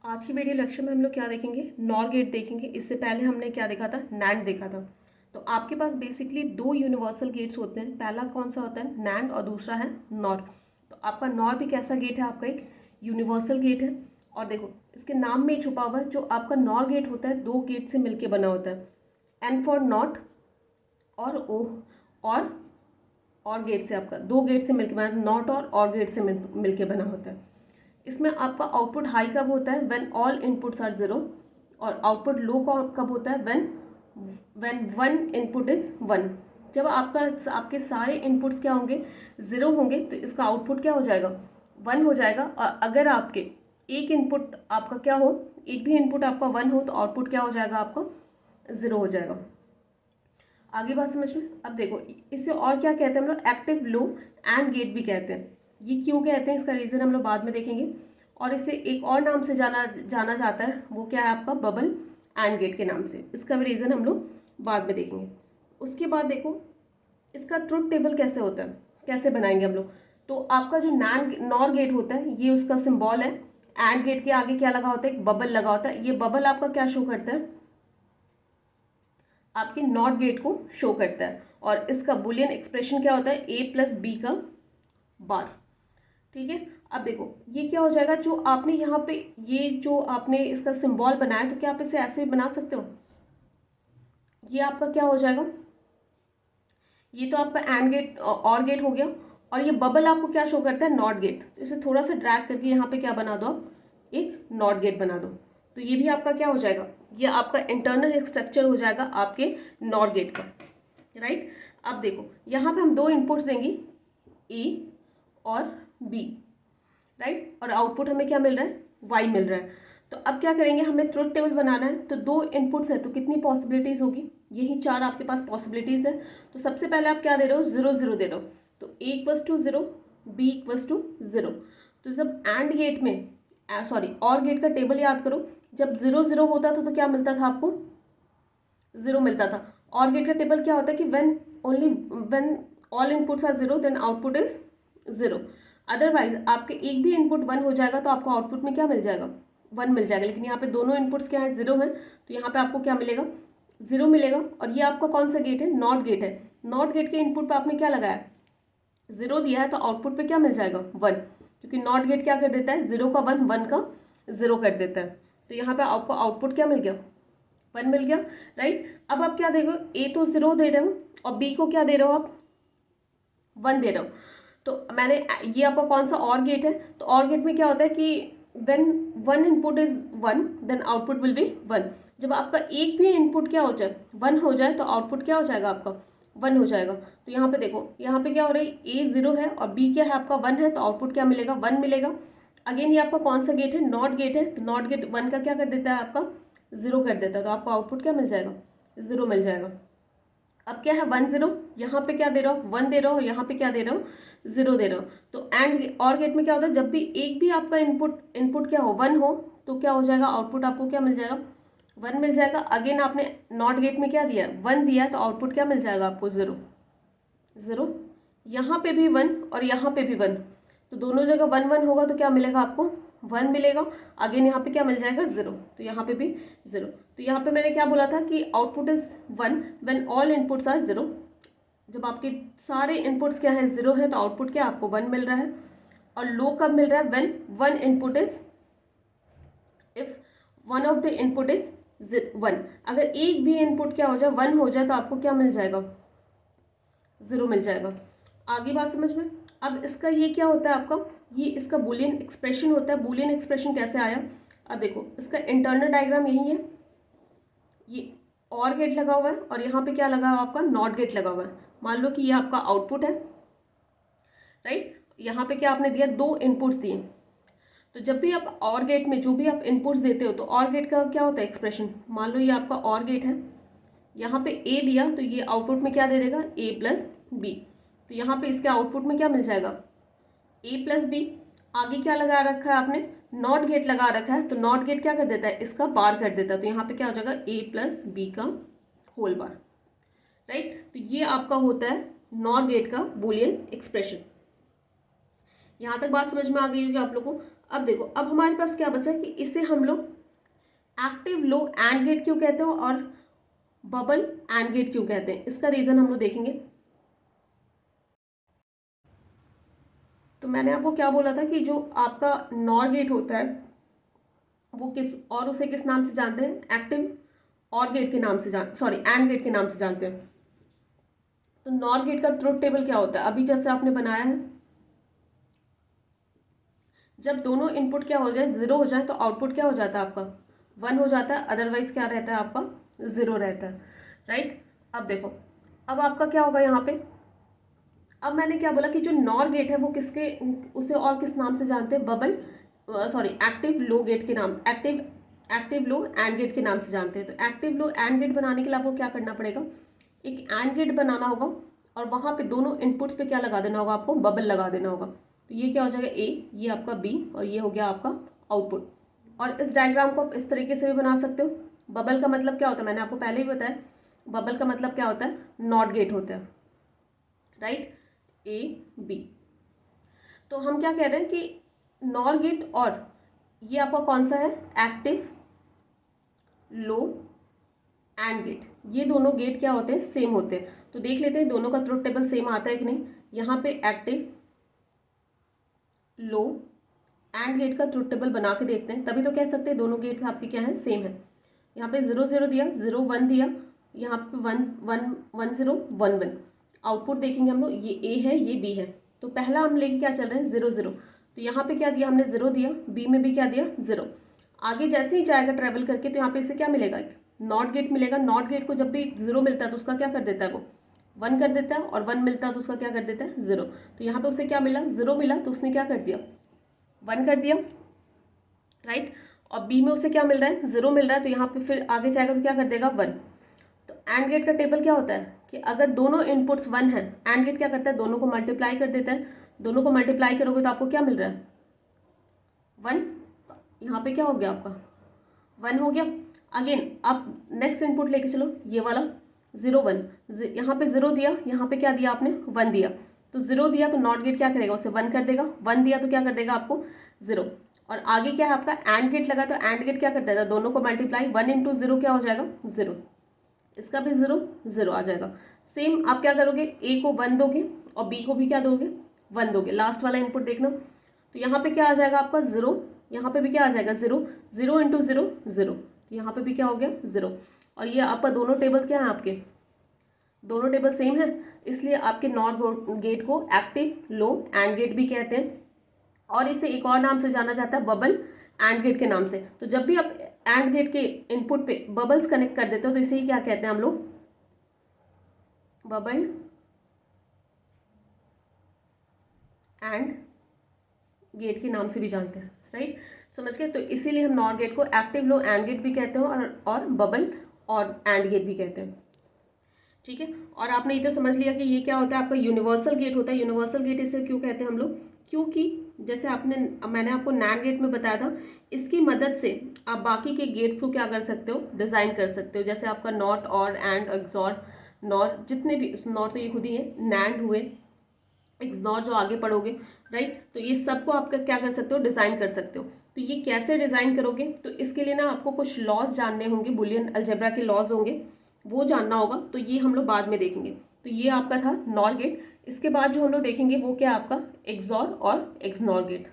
आज की video lecture में हम लोग क्या देखेंगे, नॉर गेट देखेंगे। इससे पहले हमने क्या देखा था, नैंड देखा था। तो आपके पास बेसिकली दो यूनिवर्सल गेट्स होते हैं। पहला कौन सा होता है, नैंड, और दूसरा है नॉर। तो आपका नॉर भी कैसा गेट है, आपका एक यूनिवर्सल गेट है। और देखो इसके नाम में ही छुपा हुआ है, जो आपका नॉर गेट होता है दो गेट से मिलकर बना होता है। एन फॉर नॉट और ओ, और गेट से, आपका दो गेट से मिलकर बना, नॉट और गेट से मिलकर बना होता है। इसमें आपका आउटपुट हाई कब होता है, when all inputs are zero. और आउटपुट लो कब होता है, when one input is one. जब आपके सारे इनपुट्स क्या होंगे, ज़ीरो होंगे, तो इसका आउटपुट क्या हो जाएगा, वन हो जाएगा। और अगर आपके एक इनपुट आपका क्या हो, एक भी इनपुट आपका वन हो, तो आउटपुट क्या हो जाएगा, आपका ज़ीरो हो जाएगा। आगे बात समझ में। अब देखो इसे और क्या कहते हैं हम लोग, एक्टिव लो एंड गेट भी कहते हैं। ये क्यों कहते हैं, इसका रीज़न हम लोग बाद में देखेंगे। और इसे एक और नाम से जाना जाता है, वो क्या है आपका, बबल एंड गेट के नाम से। इसका भी रीज़न हम लोग बाद में देखेंगे। उसके बाद देखो इसका ट्रुथ टेबल कैसे होता है, कैसे बनाएंगे हम लोग। तो आपका जो नॉर गेट होता है, ये उसका सिंबल है। एंड गेट के आगे क्या लगा होता है, एक बबल लगा होता है। ये बबल आपका क्या शो करता है, आपके नॉट गेट को शो करता है। और इसका बुलियन एक्सप्रेशन क्या होता है, ए प्लस बी का बार। ठीक है। अब देखो ये क्या हो जाएगा, जो आपने यहाँ पे ये जो आपने इसका सिंबल बनाया, तो क्या आप इसे ऐसे भी बना सकते हो। ये आपका क्या हो जाएगा, ये तो आपका एंड गेट और गेट हो गया। और ये बबल आपको क्या शो करता है, नॉट गेट। तो इसे थोड़ा सा ड्रैग करके यहाँ पे क्या बना दो आप, एक नॉट गेट बना दो। तो ये भी आपका क्या हो जाएगा, ये आपका इंटरनल स्ट्रक्चर हो जाएगा आपके नॉट गेट का। राइट। अब देखो यहाँ पे हम दो इनपुट्स देंगे, ए और बी। राइट। और आउटपुट हमें क्या मिल रहा है, वाई मिल रहा है। तो अब क्या करेंगे, हमें ट्रुथ टेबल बनाना है। तो दो इनपुट्स है, तो कितनी पॉसिबिलिटीज होगी, यही चार आपके पास पॉसिबिलिटीज है। तो सबसे पहले आप क्या दे रहे हो, जीरो जीरो दे रहे हो। तो A equals to zero, B equals to zero. तो जब एंड गेट में, सॉरी और गेट का टेबल याद करो, जब जीरो जीरो होता था तो क्या मिलता था आपको, जीरो मिलता था। और गेट का टेबल क्या होता है कि when all inputs are zero then output is zero. Otherwise आपके एक भी इनपुट वन हो जाएगा तो आपको आउटपुट में क्या मिल जाएगा, वन मिल जाएगा। लेकिन यहाँ पे दोनों इनपुट्स क्या है, जीरो है, तो यहाँ पे आपको क्या मिलेगा, जीरो मिलेगा। और ये आपका कौन सा गेट है, नॉट गेट है। नॉट गेट के इनपुट पे आपने क्या लगाया, जीरो दिया है, तो आउटपुट पे क्या मिल जाएगा, वन। क्योंकि नॉट गेट क्या कर देता है, जीरो का वन, वन का जीरो कर देता है। तो यहाँ पे आपको आउटपुट क्या मिल गया, वन मिल गया। राइट। अब आप क्या देखो, ए तो जीरो दे रहे हो और बी को क्या दे रहे हो आप, वन दे रहे हो। तो मैंने, ये आपका कौन सा और गेट है। तो और गेट में क्या होता है कि when one input is one then output will be one. जब आपका एक भी इनपुट क्या हो जाए, वन हो जाए, तो आउटपुट क्या हो जाएगा आपका, वन हो जाएगा। तो यहाँ पे देखो, यहाँ पे क्या हो रहा है, ए जीरो है और बी क्या है आपका, वन है, तो आउटपुट क्या मिलेगा, वन मिलेगा। अगेन ये आपका कौन सा गेट है, नॉट गेट है। तो नॉट गेट वन का क्या कर देता है आपका, जीरो कर देता है। तो आपको आउटपुट क्या मिल जाएगा, जीरो मिल जाएगा। अब क्या है, वन जीरो, यहाँ पे क्या दे रहा हो, वन दे रहा हो, यहाँ पे क्या दे रहा हो, जीरो दे रहा हो। तो एंड और गेट में क्या होता है, जब भी एक भी आपका इनपुट क्या हो, वन हो, तो क्या हो जाएगा, आउटपुट आपको क्या मिल जाएगा, वन मिल जाएगा। अगेन आपने नॉट गेट में क्या दिया, वन दिया, तो आउटपुट क्या मिल जाएगा आपको, जीरो जीरो। यहाँ पे भी वन और यहाँ पे भी वन, तो दोनों जगह वन वन होगा, तो क्या मिलेगा आपको, वन मिलेगा। अगेन यहाँ पे क्या मिल जाएगा, जीरो, तो यहाँ पे भी जीरो। तो यहाँ पे मैंने क्या बोला था कि output is one when all inputs are zero. जब आपके सारे इनपुट्स क्या है, जीरो है, तो आउटपुट क्या आपको वन मिल रहा है। और लो कब मिल रहा है, when one input is, if one of the input is one. अगर एक भी इनपुट क्या हो जाए, वन हो जाए, तो आपको क्या मिल जाएगा, जीरो मिल जाएगा। आगे बात समझ में। अब इसका ये क्या होता है आपका, ये इसका बुलियन एक्सप्रेशन होता है। बुलियन एक्सप्रेशन कैसे आया, अब देखो इसका इंटरनल डायग्राम यही है। ये और गेट लगा हुआ है और यहाँ पे क्या लगा हुआ है आपका, नॉट गेट लगा हुआ है। मान लो कि ये आपका आउटपुट है। राइट। यहाँ पे क्या आपने दिया, दो इनपुट्स दिए। तो जब भी आप और गेट में जो भी आप इनपुट्स देते हो, तो और गेट का क्या होता है एक्सप्रेशन। मान लो ये आपका और गेट है, यहाँ पे ए दिया, तो ये आउटपुट में क्या दे देगा, ए प्लस बी। तो यहाँ पे इसके आउटपुट में क्या मिल जाएगा, ए प्लस बी। आगे क्या लगा रखा है आपने, नॉट गेट लगा रखा है। तो नॉट गेट क्या कर देता है, इसका बार कर देता है। तो यहाँ पे क्या हो जाएगा, ए प्लस बी का होल बार। राइट। तो ये आपका होता है नॉट गेट का बुलियन एक्सप्रेशन। यहाँ तक बात समझ में आ गई होगी आप लोगों को। अब देखो, अब हमारे पास क्या बचा कि इसे हम लोग एक्टिव लो एंड गेट क्यों कहते हो और बबल एंड गेट क्यों कहते हैं, इसका रीजन हम लोग देखेंगे। तो मैंने आपको क्या बोला था कि जो आपका नॉर गेट होता है वो किस और उसे किस नाम से जानते हैं, एक्टिव और गेट के नाम से एंड गेट के नाम से जानते हैं। तो नॉर गेट का ट्रुथ टेबल क्या होता है, अभी जैसे आपने बनाया है, जब दोनों इनपुट क्या हो जाए, जीरो हो जाए, तो आउटपुट क्या हो जाता है आपका, वन हो जाता है, अदरवाइज क्या रहता है आपका, जीरो रहता है, राइट। अब देखो, अब आपका क्या होगा यहाँ पे, अब मैंने क्या बोला कि जो नॉर गेट है वो किसके, उसे और किस नाम से जानते हैं, बबल एक्टिव लो गेट के नाम, एक्टिव लो एंड गेट के नाम से जानते हैं। तो एक्टिव लो एंड गेट बनाने के लिए आपको क्या करना पड़ेगा, एक एंड गेट बनाना होगा और वहाँ पे दोनों इनपुट्स पे क्या लगा देना होगा आपको, बबल लगा देना होगा। तो ये क्या हो जाएगा ए, ये आपका बी और ये हो गया आपका आउटपुट। और इस डायग्राम को आप इस तरीके से भी बना सकते हो। बबल का मतलब क्या होता है, मैंने आपको पहले ही बताया, बबल का मतलब क्या होता है, नॉट गेट होता है, राइट, ए बी। तो हम क्या कह रहे हैं कि नॉर गेट और ये आपका कौन सा है, एक्टिव लो एंड गेट, ये दोनों गेट क्या होते हैं, सेम होते हैं। तो देख लेते हैं दोनों का ट्रुथ टेबल सेम आता है कि नहीं। यहाँ पे एक्टिव लो एंड गेट का ट्रुथ टेबल बना के देखते हैं, तभी तो कह सकते हैं दोनों गेट आपके क्या है, सेम है। यहाँ पे 0 0 दिया, 0 1 दिया, यहाँ पे 1 1 1 0 1 1। आउटपुट देखेंगे हम लोग, ये ए है ये बी है। तो पहला हम लेके क्या चल रहे हैं, 0 0। तो यहाँ पे क्या दिया हमने, 0 दिया, बी में भी क्या दिया, 0। आगे जैसे ही जाएगा ट्रेवल करके तो यहाँ पे इसे क्या मिलेगा, नॉट गेट मिलेगा। नॉट गेट को जब भी 0 मिलता है तो उसका क्या कर देता है, वो 1 कर देता है, और 1 मिलता है तो उसका क्या कर देता है, 0। तो यहाँ पे उसे क्या मिला, 0 मिला, तो उसने क्या कर दिया, 1 कर दिया, राइट। और बी में उसे क्या मिल रहा है, 0 मिल रहा है, तो यहाँ पे फिर आगे जाएगा तो क्या कर देगा, 1। तो एंड गेट का टेबल क्या होता है कि अगर दोनों इनपुट्स 1 है, एंड गेट क्या करता है, दोनों को मल्टीप्लाई कर देता है। दोनों को मल्टीप्लाई करोगे तो आपको क्या मिल रहा है, 1। यहाँ पे क्या हो गया आपका, 1 हो गया। अगेन आप नेक्स्ट इनपुट लेके चलो, ये वाला 0 1, यहाँ पे 0 दिया, यहाँ पे क्या दिया आपने, 1 दिया। तो 0 दिया तो नॉट गेट क्या करेगा, उसे 1 कर देगा। 1 दिया तो क्या कर देगा आपको, 0। और आगे क्या है आपका, एंड गेट लगा, तो एंड गेट क्या कर देगा, दोनों को मल्टीप्लाई, 1 इंटू 0 क्या हो जाएगा, 0। इसका भी 0 0 आ जाएगा। सेम आप क्या करोगे, ए को 1 दोगे और बी को भी क्या दोगे, 1 दोगे। लास्ट वाला इनपुट देखना, तो यहाँ पे क्या आ जाएगा आपका, 0। यहाँ पे भी क्या आ जाएगा, 0 0 इंटू 0 0। तो यहाँ पे भी क्या हो गया, 0। और ये आपका दोनों टेबल क्या है, आपके दोनों टेबल सेम है, इसलिए आपके नॉट गेट को एक्टिव लो एंड गेट भी कहते हैं। और इसे एक और नाम से जाना जाता है, बबल एंड गेट के नाम से। तो जब भी आप एंड गेट के इनपुट पे बबल्स कनेक्ट कर देते हो तो इसे ही क्या कहते हैं हम लोग, बबल एंड गेट के नाम से भी जानते हैं, राइट, समझ गए। तो इसीलिए हम नॉर गेट को एक्टिव लो एंड गेट भी कहते हैं और बबल और एंड गेट भी कहते हैं, ठीक है। और आपने ये तो समझ लिया कि ये क्या होता है, आपका यूनिवर्सल गेट होता है। यूनिवर्सल गेट इसे क्यों कहते हैं हम लोग, क्योंकि जैसे मैंने आपको नैंड गेट में बताया था, इसकी मदद से आप बाकी के गेट्स को क्या कर सकते हो, डिज़ाइन कर सकते हो। जैसे आपका नॉट और एंड एक्सॉर नॉर, जितने भी नॉर तो ये खुद ही है, नैंड हुए, एक्सनॉर जो आगे पढ़ोगे, राइट। तो ये सबको आप क्या कर सकते हो, डिज़ाइन कर सकते हो। तो ये कैसे डिज़ाइन करोगे, तो इसके लिए ना आपको कुछ लॉज जानने होंगे, बुलियन अलजेब्रा के लॉज होंगे, वो जानना होगा। तो ये हम लोग बाद में देखेंगे। तो ये आपका था नॉर गेट। इसके बाद जो हम लोग देखेंगे वो क्या आपका एक्सॉर और एक्सनॉर गेट।